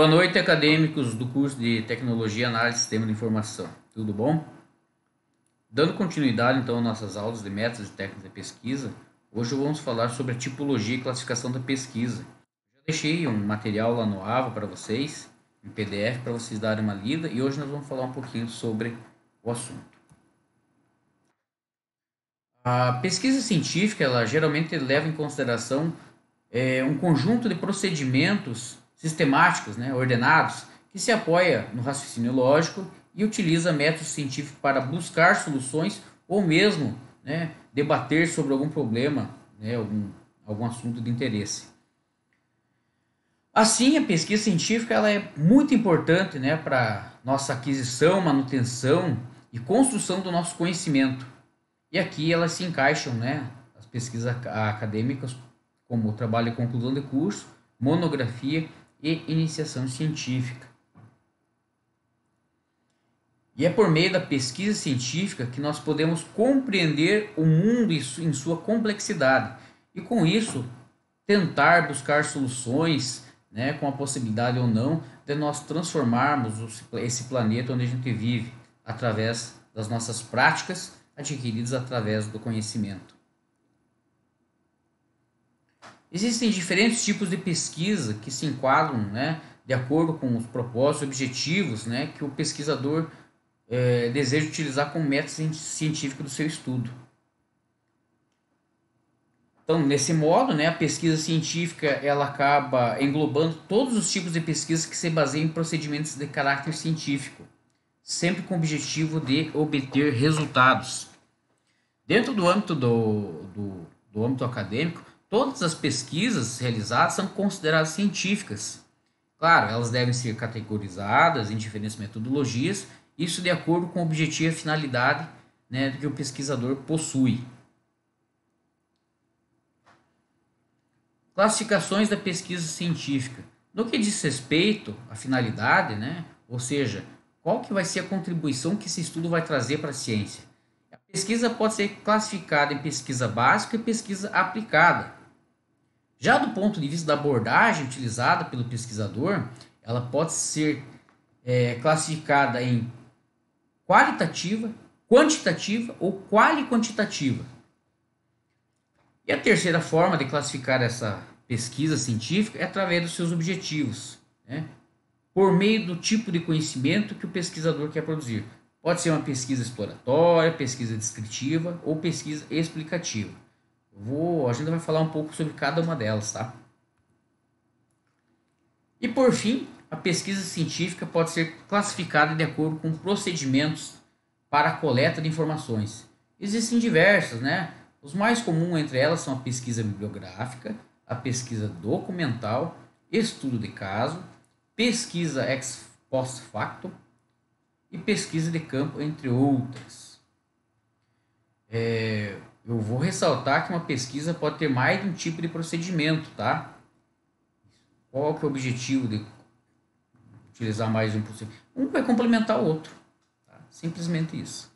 Boa noite, acadêmicos do curso de Tecnologia e Análise de Sistema de Informação. Tudo bom? Dando continuidade, então, às nossas aulas de métodos e técnicas de pesquisa, hoje vamos falar sobre a tipologia e classificação da pesquisa. Já deixei um material lá no AVA para vocês, em PDF, para vocês darem uma lida, e hoje nós vamos falar um pouquinho sobre o assunto. A pesquisa científica, ela geralmente leva em consideração um conjunto de procedimentos sistemáticos, né, ordenados, que se apoia no raciocínio lógico e utiliza métodos científicos para buscar soluções ou mesmo, né, debater sobre algum problema, né, algum assunto de interesse. Assim, a pesquisa científica ela é muito importante, né, para nossa aquisição, manutenção e construção do nosso conhecimento. E aqui elas se encaixam, né, as pesquisas acadêmicas, como o trabalho de conclusão de curso, monografia e iniciação científica. E é por meio da pesquisa científica que nós podemos compreender o mundo em sua complexidade e, com isso, tentar buscar soluções, né, com a possibilidade ou não de nós transformarmos esse planeta onde a gente vive através das nossas práticas adquiridas através do conhecimento. Existem diferentes tipos de pesquisa que se enquadram, né, de acordo com os propósitos e objetivos, né, que o pesquisador deseja utilizar como método científico do seu estudo. Então, nesse modo, né, a pesquisa científica ela acaba englobando todos os tipos de pesquisa que se baseiam em procedimentos de caráter científico, sempre com o objetivo de obter resultados. Dentro do âmbito do âmbito acadêmico, todas as pesquisas realizadas são consideradas científicas. Claro, elas devem ser categorizadas em diferentes metodologias, isso de acordo com o objetivo e a finalidade, né, que o pesquisador possui. Classificações da pesquisa científica. No que diz respeito à finalidade, né, ou seja, qual que vai ser a contribuição que esse estudo vai trazer para a ciência? A pesquisa pode ser classificada em pesquisa básica e pesquisa aplicada. Já do ponto de vista da abordagem utilizada pelo pesquisador, ela pode ser classificada em qualitativa, quantitativa ou quali-quantitativa. E a terceira forma de classificar essa pesquisa científica é através dos seus objetivos, né? Por meio do tipo de conhecimento que o pesquisador quer produzir. Pode ser uma pesquisa exploratória, pesquisa descritiva ou pesquisa explicativa. A gente vai falar um pouco sobre cada uma delas, tá? E por fim, a pesquisa científica pode ser classificada de acordo com procedimentos para a coleta de informações. Existem diversas, né? Os mais comuns entre elas são a pesquisa bibliográfica, a pesquisa documental, estudo de caso, pesquisa ex post facto e pesquisa de campo, entre outras. Eu vou ressaltar que uma pesquisa pode ter mais de um tipo de procedimento, tá? Qual que é o objetivo de utilizar mais de um procedimento? Um vai complementar o outro, tá? Simplesmente isso.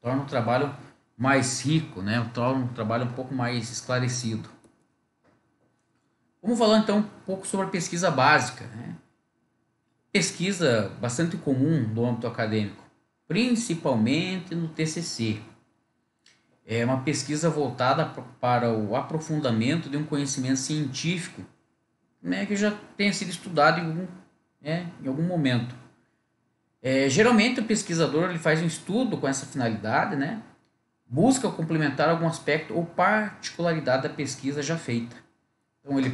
Torna o trabalho mais rico, né? Torna o trabalho um pouco mais esclarecido. Vamos falar então um pouco sobre a pesquisa básica, né? Pesquisa bastante comum no âmbito acadêmico, principalmente no TCC. É uma pesquisa voltada para o aprofundamento de um conhecimento científico, né, que já tenha sido estudado em algum momento. Geralmente o pesquisador ele faz um estudo com essa finalidade, né, busca complementar algum aspecto ou particularidade da pesquisa já feita. Então ele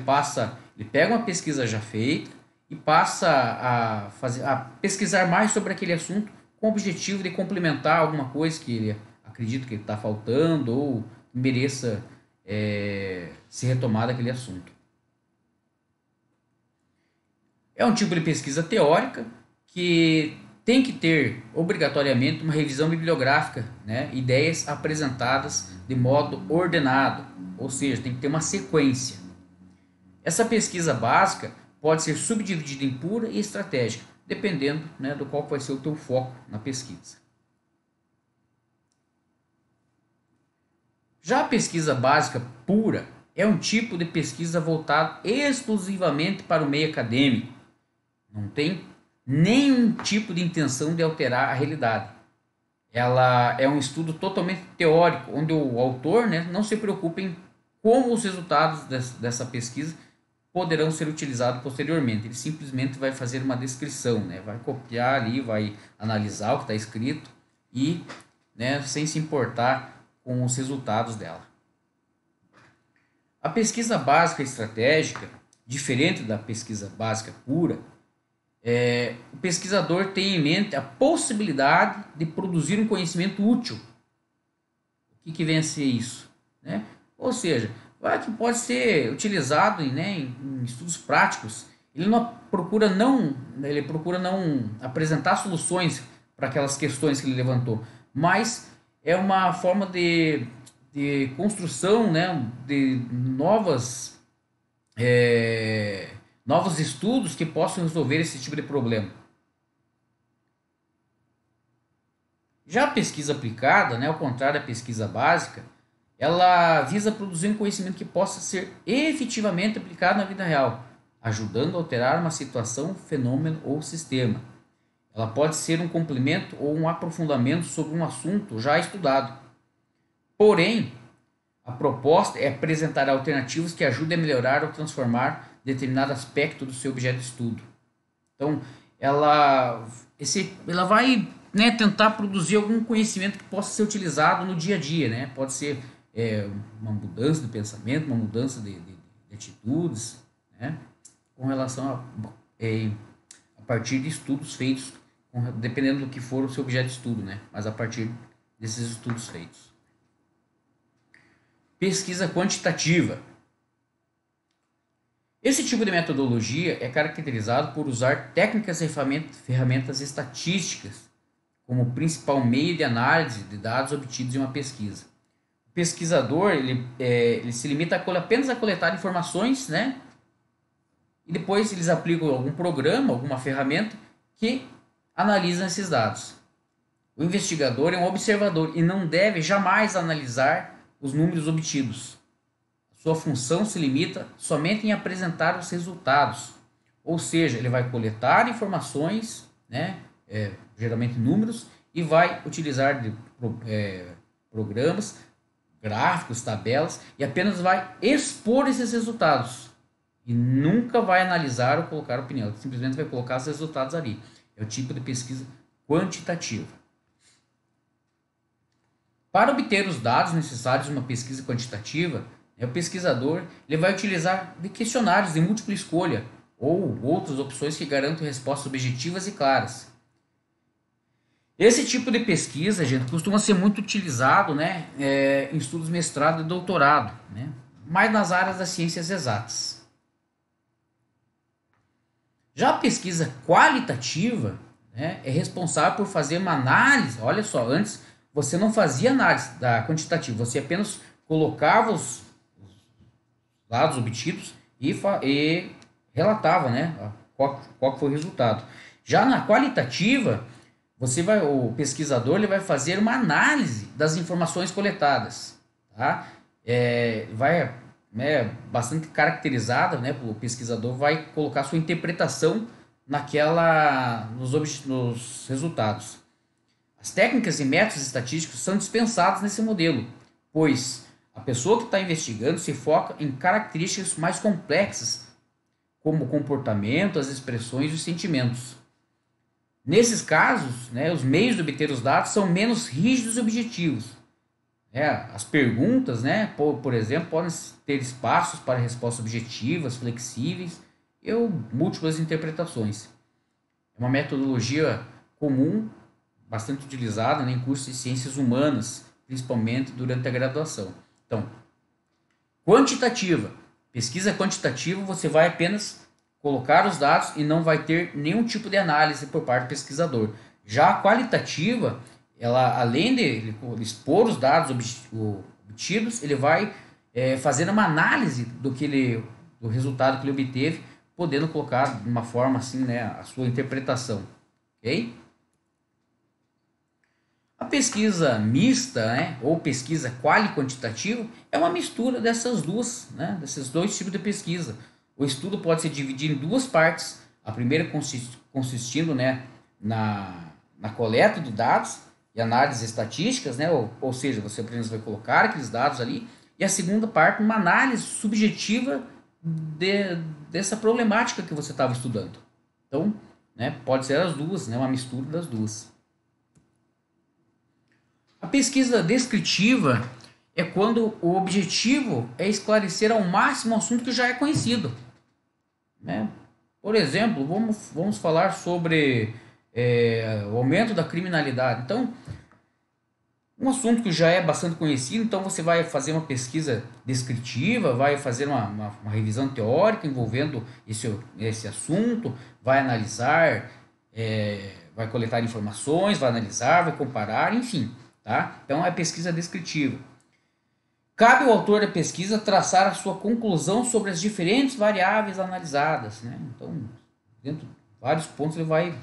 pega uma pesquisa já feita e passa a pesquisar mais sobre aquele assunto com o objetivo de complementar alguma coisa que ele acredita que está faltando ou mereça se retomar daquele assunto. É um tipo de pesquisa teórica que tem que ter obrigatoriamente uma revisão bibliográfica, né? Ideias apresentadas de modo ordenado, ou seja, tem que ter uma sequência. Essa pesquisa básica pode ser subdividida em pura e estratégica, dependendo, né, do qual vai ser o teu foco na pesquisa. Já a pesquisa básica pura é um tipo de pesquisa voltado exclusivamente para o meio acadêmico, não tem nenhum tipo de intenção de alterar a realidade. Ela é um estudo totalmente teórico, onde o autor, né, não se preocupa em como os resultados dessa pesquisa poderão ser utilizados posteriormente. Ele simplesmente vai fazer uma descrição, né, vai copiar ali, vai analisar o que está escrito e, né, sem se importar com os resultados dela. A pesquisa básica estratégica, diferente da pesquisa básica pura, o pesquisador tem em mente a possibilidade de produzir um conhecimento útil. O que vem a ser isso? Né? Ou seja, que pode ser utilizado em estudos práticos. Ele procura não apresentar soluções para aquelas questões que ele levantou, mas é uma forma de construção, né, de novos estudos que possam resolver esse tipo de problema. Já a pesquisa aplicada, né, ao contrário da pesquisa básica, ela visa produzir um conhecimento que possa ser efetivamente aplicado na vida real, ajudando a alterar uma situação, fenômeno ou sistema. Ela pode ser um complemento ou um aprofundamento sobre um assunto já estudado. Porém, a proposta é apresentar alternativas que ajudem a melhorar ou transformar determinado aspecto do seu objeto de estudo. Então, ela vai, né, tentar produzir algum conhecimento que possa ser utilizado no dia a dia, né? Pode ser uma mudança de pensamento, uma mudança de atitudes, né? Com relação a partir de estudos feitos, dependendo do que for o seu objeto de estudo, né? Mas a partir desses estudos feitos. Pesquisa quantitativa. Esse tipo de metodologia é caracterizado por usar técnicas e ferramentas estatísticas como principal meio de análise de dados obtidos em uma pesquisa. O pesquisador ele se limita apenas a coletar informações, né? E depois eles aplicam algum programa, alguma ferramenta que analisa esses dados. O investigador é um observador e não deve jamais analisar os números obtidos. Sua função se limita somente em apresentar os resultados. Ou seja, ele vai coletar informações, né, geralmente números, e vai utilizar programas, gráficos, tabelas, e apenas vai expor esses resultados. E nunca vai analisar ou colocar opinião. Ele simplesmente vai colocar os resultados ali. É o tipo de pesquisa quantitativa. Para obter os dados necessários em uma pesquisa quantitativa, o pesquisador ele vai utilizar questionários de múltipla escolha ou outras opções que garantam respostas objetivas e claras. Esse tipo de pesquisa, gente, costuma ser muito utilizado, né, em estudos de mestrado e doutorado, né, mais nas áreas das ciências exatas. Já a pesquisa qualitativa, né, é responsável por fazer uma análise. Olha só, antes você não fazia análise da quantitativa, você apenas colocava os dados obtidos e relatava, né, qual foi o resultado. Já na qualitativa, o pesquisador ele vai fazer uma análise das informações coletadas, tá? Vai bastante caracterizada, né? O pesquisador vai colocar sua interpretação nos resultados. As técnicas e métodos estatísticos são dispensados nesse modelo, pois a pessoa que está investigando se foca em características mais complexas, como o comportamento, as expressões e os sentimentos. Nesses casos, né, os meios de obter os dados são menos rígidos e objetivos. As perguntas, né, por exemplo, podem ter espaços para respostas objetivas, flexíveis ou múltiplas interpretações. É uma metodologia comum, bastante utilizada, né, em cursos de ciências humanas, principalmente durante a graduação. Então, quantitativa. Pesquisa quantitativa, você vai apenas colocar os dados e não vai ter nenhum tipo de análise por parte do pesquisador. Já a qualitativa, ela, além de expor os dados obtidos, ele vai fazer uma análise do resultado que ele obteve, podendo colocar de uma forma assim, né, a sua interpretação. Ok? A pesquisa mista, né, ou pesquisa quali-quantitativa, é uma mistura dessas duas, né, desses dois tipos de pesquisa. O estudo pode se dividir em duas partes, A primeira consistindo, né, na coleta de dados e análises estatísticas, né, ou seja, você apenas vai colocar aqueles dados ali, e a segunda parte, uma análise subjetiva dessa problemática que você estava estudando. Então, né, pode ser as duas, né, uma mistura das duas. A pesquisa descritiva é quando o objetivo é esclarecer ao máximo o assunto que já é conhecido, né? Por exemplo, vamos falar sobre o aumento da criminalidade. Então, um assunto que já é bastante conhecido, então você vai fazer uma pesquisa descritiva, vai fazer uma revisão teórica envolvendo esse assunto, vai analisar, vai coletar informações, vai analisar, vai comparar, enfim, tá? Então é pesquisa descritiva. Cabe ao autor da pesquisa traçar a sua conclusão sobre as diferentes variáveis analisadas, né? Então, dentro de vários pontos ele vai,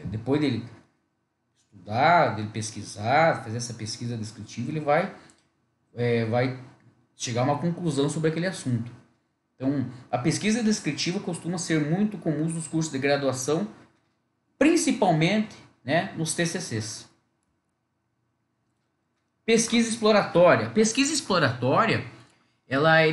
depois dele estudar, dele pesquisar, fazer essa pesquisa descritiva, ele vai chegar a uma conclusão sobre aquele assunto. Então, a pesquisa descritiva costuma ser muito comum nos cursos de graduação, principalmente, né, nos TCCs. Pesquisa exploratória. Pesquisa exploratória, ela é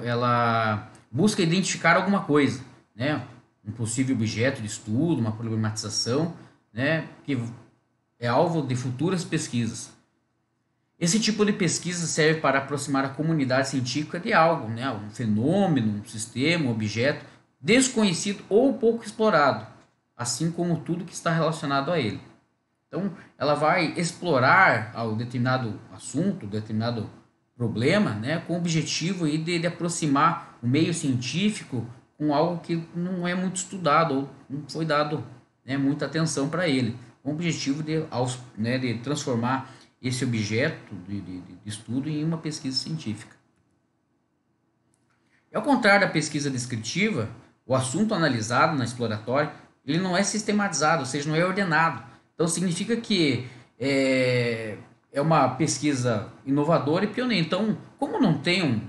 ela busca identificar alguma coisa, né? Um possível objeto de estudo, uma problematização, né? Que é alvo de futuras pesquisas. Esse tipo de pesquisa serve para aproximar a comunidade científica de algo, né? Um fenômeno, um sistema, um objeto desconhecido ou pouco explorado, assim como tudo que está relacionado a ele. Então, ela vai explorar um determinado assunto, determinado problema, né, com o objetivo aí de aproximar o meio científico com algo que não é muito estudado ou não foi dado, né, muita atenção para ele, com o objetivo de transformar esse objeto de estudo em uma pesquisa científica. E ao contrário da pesquisa descritiva, o assunto analisado na exploratória ele não é sistematizado, ou seja, não é ordenado. Então significa que é uma pesquisa inovadora e pioneira. Então, como não tem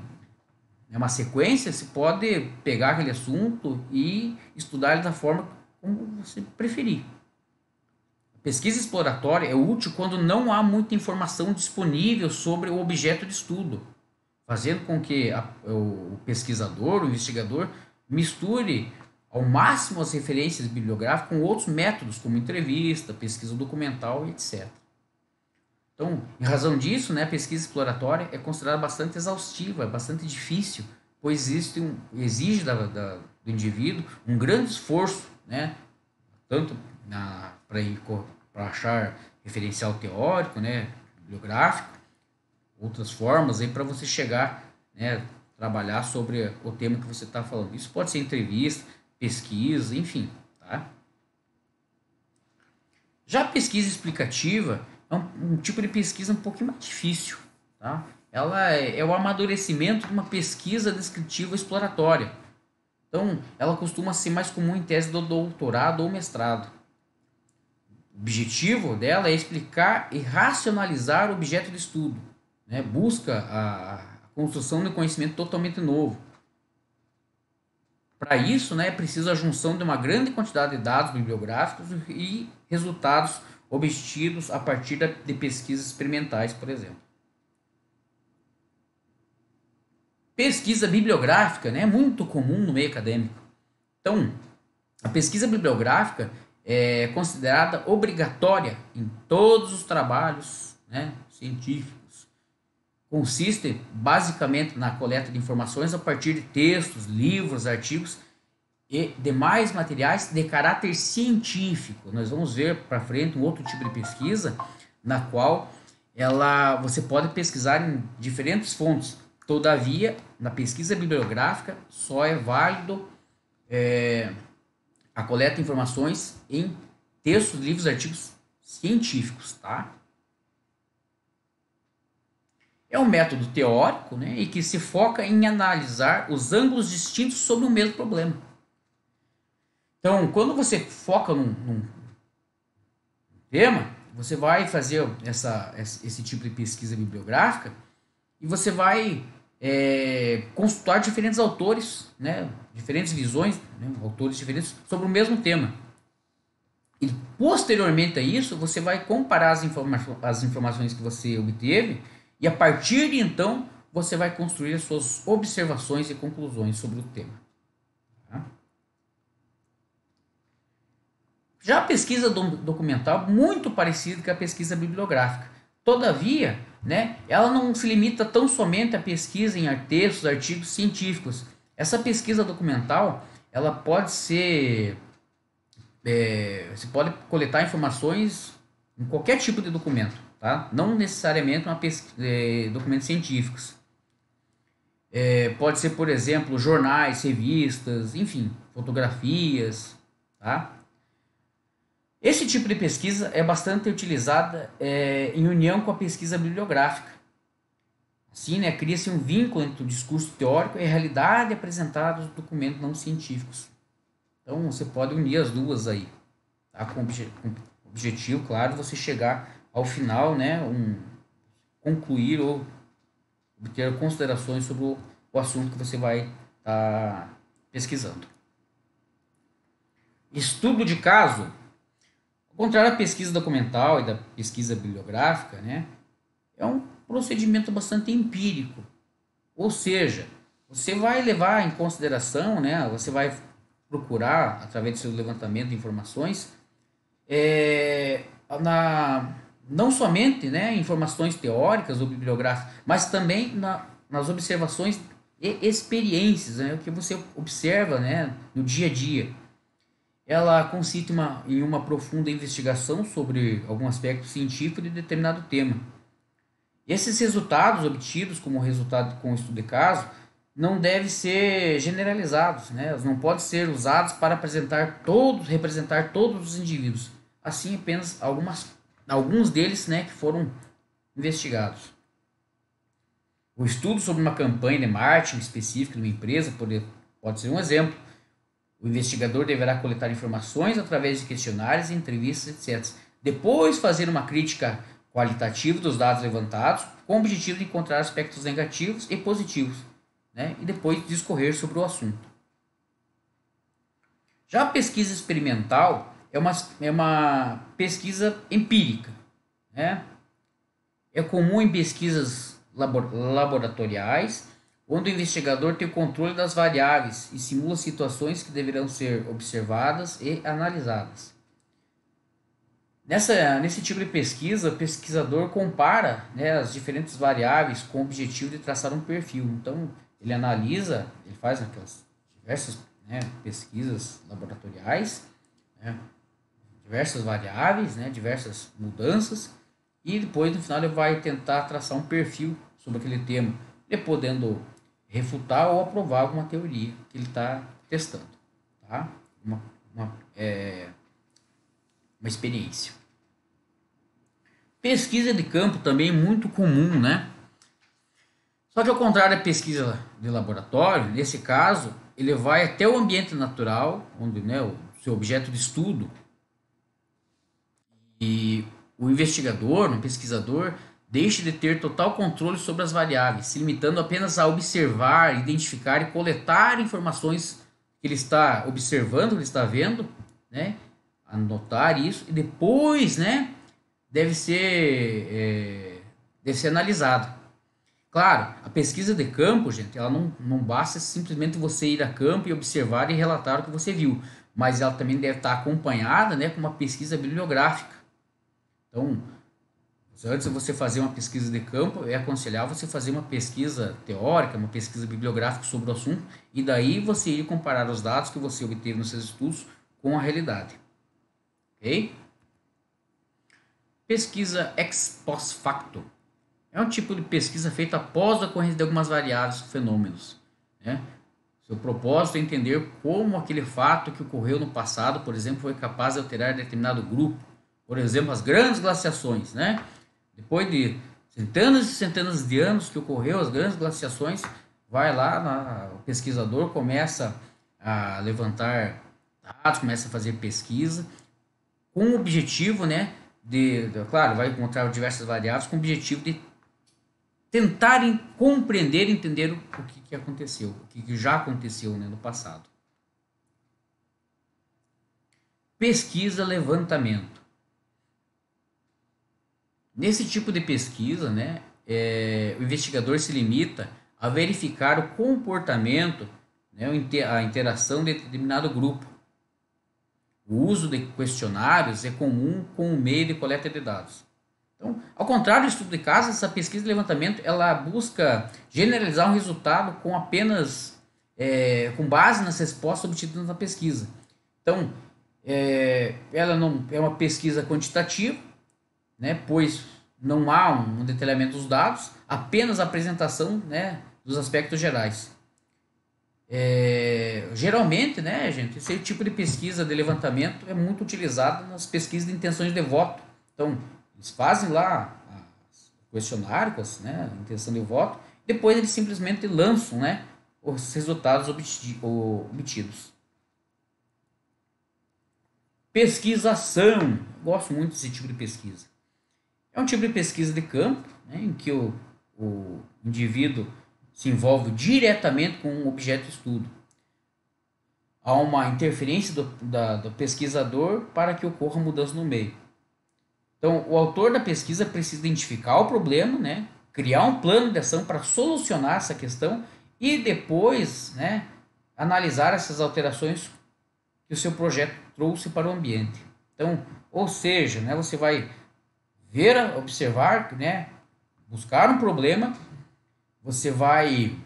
uma sequência, se pode pegar aquele assunto e estudar ele da forma como você preferir. A pesquisa exploratória é útil quando não há muita informação disponível sobre o objeto de estudo, fazendo com que o pesquisador, o investigador, misture ao máximo as referências bibliográficas com outros métodos, como entrevista, pesquisa documental, etc. Então, em razão disso, né, a pesquisa exploratória é considerada bastante exaustiva, é bastante difícil, pois exige do indivíduo um grande esforço, né, tanto para achar referencial teórico, né, bibliográfico, outras formas para você chegar, né, trabalhar sobre o tema que você está falando. Isso pode ser entrevista, pesquisa, enfim, tá? Já a pesquisa explicativa é um tipo de pesquisa um pouquinho mais difícil, tá? Ela é o amadurecimento de uma pesquisa descritiva exploratória. Então, ela costuma ser mais comum em tese do doutorado ou mestrado. O objetivo dela é explicar e racionalizar o objeto de estudo, né? Busca a construção de conhecimento totalmente novo. Para isso, né, é preciso a junção de uma grande quantidade de dados bibliográficos e resultados obtidos a partir de pesquisas experimentais, por exemplo. Pesquisa bibliográfica, né, é muito comum no meio acadêmico. Então, a pesquisa bibliográfica é considerada obrigatória em todos os trabalhos, né, científicos. Consiste basicamente na coleta de informações a partir de textos, livros, artigos e demais materiais de caráter científico. Nós vamos ver para frente um outro tipo de pesquisa na qual você pode pesquisar em diferentes fontes. Todavia, na pesquisa bibliográfica só é válido a coleta de informações em textos, livros, artigos científicos, tá? É um método teórico, né, e que se foca em analisar os ângulos distintos sobre o mesmo problema. Então, quando você foca num tema, você vai fazer esse tipo de pesquisa bibliográfica e você vai consultar diferentes autores, né, diferentes visões, né, autores diferentes sobre o mesmo tema. E posteriormente a isso, você vai comparar as informações que você obteve e a partir de então você vai construir as suas observações e conclusões sobre o tema. Tá? Já a pesquisa documental, muito parecida com a pesquisa bibliográfica. Todavia, né, ela não se limita tão somente à pesquisa em textos, artigos científicos. Essa pesquisa documental, ela pode ser... você pode coletar informações em qualquer tipo de documento, tá? Não necessariamente documentos científicos. Pode ser, por exemplo, jornais, revistas, enfim, fotografias, tá? Esse tipo de pesquisa é bastante utilizada em união com a pesquisa bibliográfica. Assim, né, cria-se um vínculo entre o discurso teórico e a realidade apresentada nos documentos não científicos. Então, você pode unir as duas aí, tá? Com o objetivo, claro, você chegar ao final, né, concluir ou obter considerações sobre o assunto que você vai estar pesquisando. Estudo de caso. Ao contrário da pesquisa documental e da pesquisa bibliográfica, né, é um procedimento bastante empírico. Ou seja, você vai levar em consideração, né, você vai procurar, através do seu levantamento de informações, não somente, né, informações teóricas ou bibliográficas, mas também nas observações e experiências, né, o que você observa, né, no dia a dia. Ela consiste em uma profunda investigação sobre algum aspecto científico de determinado tema. Esses resultados obtidos como resultado com o estudo de caso não devem ser generalizados, né? Eles não podem ser usados para representar todos os indivíduos. Assim, apenas alguns deles, né, que foram investigados. O estudo sobre uma campanha de marketing específica de uma empresa pode ser um exemplo. O investigador deverá coletar informações através de questionários, entrevistas, etc. Depois fazer uma crítica qualitativa dos dados levantados, com o objetivo de encontrar aspectos negativos e positivos, né? E depois discorrer sobre o assunto. Já a pesquisa experimental é uma pesquisa empírica, né? É comum em pesquisas laboratoriais, onde o investigador tem o controle das variáveis e simula situações que deverão ser observadas e analisadas. Nesse tipo de pesquisa, o pesquisador compara, né, as diferentes variáveis com o objetivo de traçar um perfil. Então, ele analisa, ele faz aquelas diversas, né, pesquisas laboratoriais, né, diversas variáveis, né, diversas mudanças, e depois, no final, ele vai tentar traçar um perfil sobre aquele tema, ele podendo refutar ou aprovar alguma teoria que ele está testando, tá? Uma experiência. Pesquisa de campo também é muito comum, né? Só que ao contrário da pesquisa de laboratório, nesse caso, ele vai até o ambiente natural, onde, né, o seu objeto de estudo, e o investigador, o pesquisador, deixe de ter total controle sobre as variáveis, se limitando apenas a observar, identificar e coletar informações que ele está observando, que ele está vendo, né? Anotar isso e depois, né, deve ser analisado. Claro, a pesquisa de campo, gente, ela não basta simplesmente você ir a campo e observar e relatar o que você viu, mas ela também deve estar acompanhada, né, com uma pesquisa bibliográfica. Então, antes de você fazer uma pesquisa de campo, é aconselhável você fazer uma pesquisa teórica, uma pesquisa bibliográfica sobre o assunto, e daí você ir comparar os dados que você obteve nos seus estudos com a realidade. Ok? Pesquisa ex post facto. É um tipo de pesquisa feita após a ocorrência de algumas variáveis ou fenômenos, né? Seu propósito é entender como aquele fato que ocorreu no passado, por exemplo, foi capaz de alterar determinado grupo. Por exemplo, as grandes glaciações, né? Depois de centenas e centenas de anos que ocorreu as grandes glaciações, vai lá, o pesquisador começa a levantar dados, começa a fazer pesquisa, com o objetivo, né, claro, vai encontrar diversas variáveis, com o objetivo de tentarem compreender e entender o que aconteceu, o que já aconteceu, né, no passado. Pesquisa, levantamento. Nesse tipo de pesquisa, né, o investigador se limita a verificar o comportamento, né, a interação de determinado grupo. O uso de questionários é comum com o meio de coleta de dados. Então, ao contrário do estudo de caso, essa pesquisa de levantamento ela busca generalizar um resultado com apenas com base nas respostas obtidas na pesquisa. Então, ela não é uma pesquisa quantitativa, né, pois não há um detalhamento dos dados, apenas a apresentação, né, dos aspectos gerais. Geralmente, né, gente, esse tipo de pesquisa de levantamento é muito utilizado nas pesquisas de intenções de voto. Então, eles fazem lá o questionário, né, a intenção de voto, depois eles simplesmente lançam, né, os resultados obtidos. Pesquisação. Gosto muito desse tipo de pesquisa. É um tipo de pesquisa de campo, né, em que o indivíduo se envolve diretamente com um objeto de estudo. Há uma interferência do pesquisador para que ocorra mudança no meio. Então, o autor da pesquisa precisa identificar o problema, né, criar um plano de ação para solucionar essa questão e depois, né, analisar essas alterações que o seu projeto trouxe para o ambiente. Então, ou seja, né, você vai ver, observar, né, buscar um problema, você vai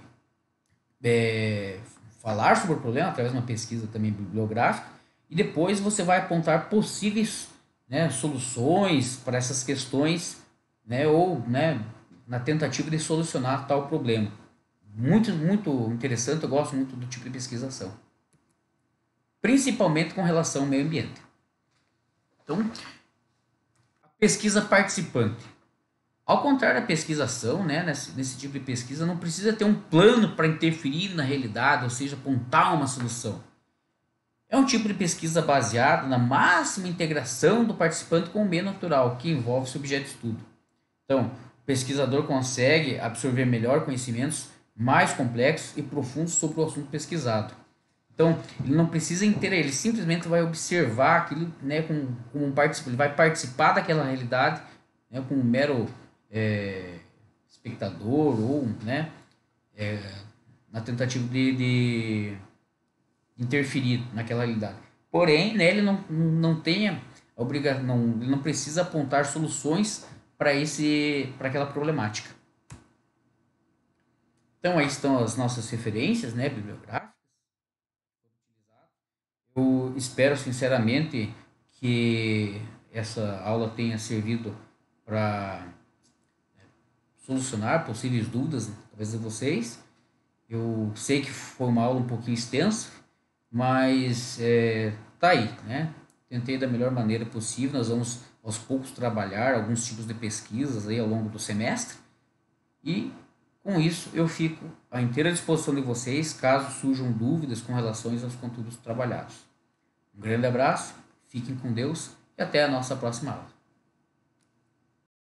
falar sobre o problema através de uma pesquisa também bibliográfica e depois você vai apontar possíveis, né, soluções para essas questões, né, ou, né, na tentativa de solucionar tal problema. Muito, muito interessante, eu gosto muito do tipo de pesquisação. Principalmente com relação ao meio ambiente. Então, a pesquisa participante. Ao contrário da pesquisação, né, nesse tipo de pesquisa, não precisa ter um plano para interferir na realidade, ou seja, apontar uma solução. É um tipo de pesquisa baseado na máxima integração do participante com o meio natural, que envolve seu objeto de estudo. Então, o pesquisador consegue absorver melhor conhecimentos mais complexos e profundos sobre o assunto pesquisado. Então, ele não precisa interar, ele simplesmente vai observar aquilo, né, como um participante, ele vai participar daquela realidade, né, como um mero espectador ou, né, na tentativa de interferir naquela realidade. Porém, né, ele não tem a obrigação, ele não precisa apontar soluções para aquela problemática. Então, aí estão as nossas referências, né, bibliográficas. Eu espero sinceramente que essa aula tenha servido para solucionar possíveis dúvidas, talvez de vocês. Eu sei que foi uma aula um pouquinho extensa, mas tá aí, né? Tentei da melhor maneira possível. Nós vamos aos poucos trabalhar alguns tipos de pesquisas aí ao longo do semestre e com isso eu fico à inteira disposição de vocês caso surjam dúvidas com relação aos conteúdos trabalhados. Um grande abraço, fiquem com Deus e até a nossa próxima aula.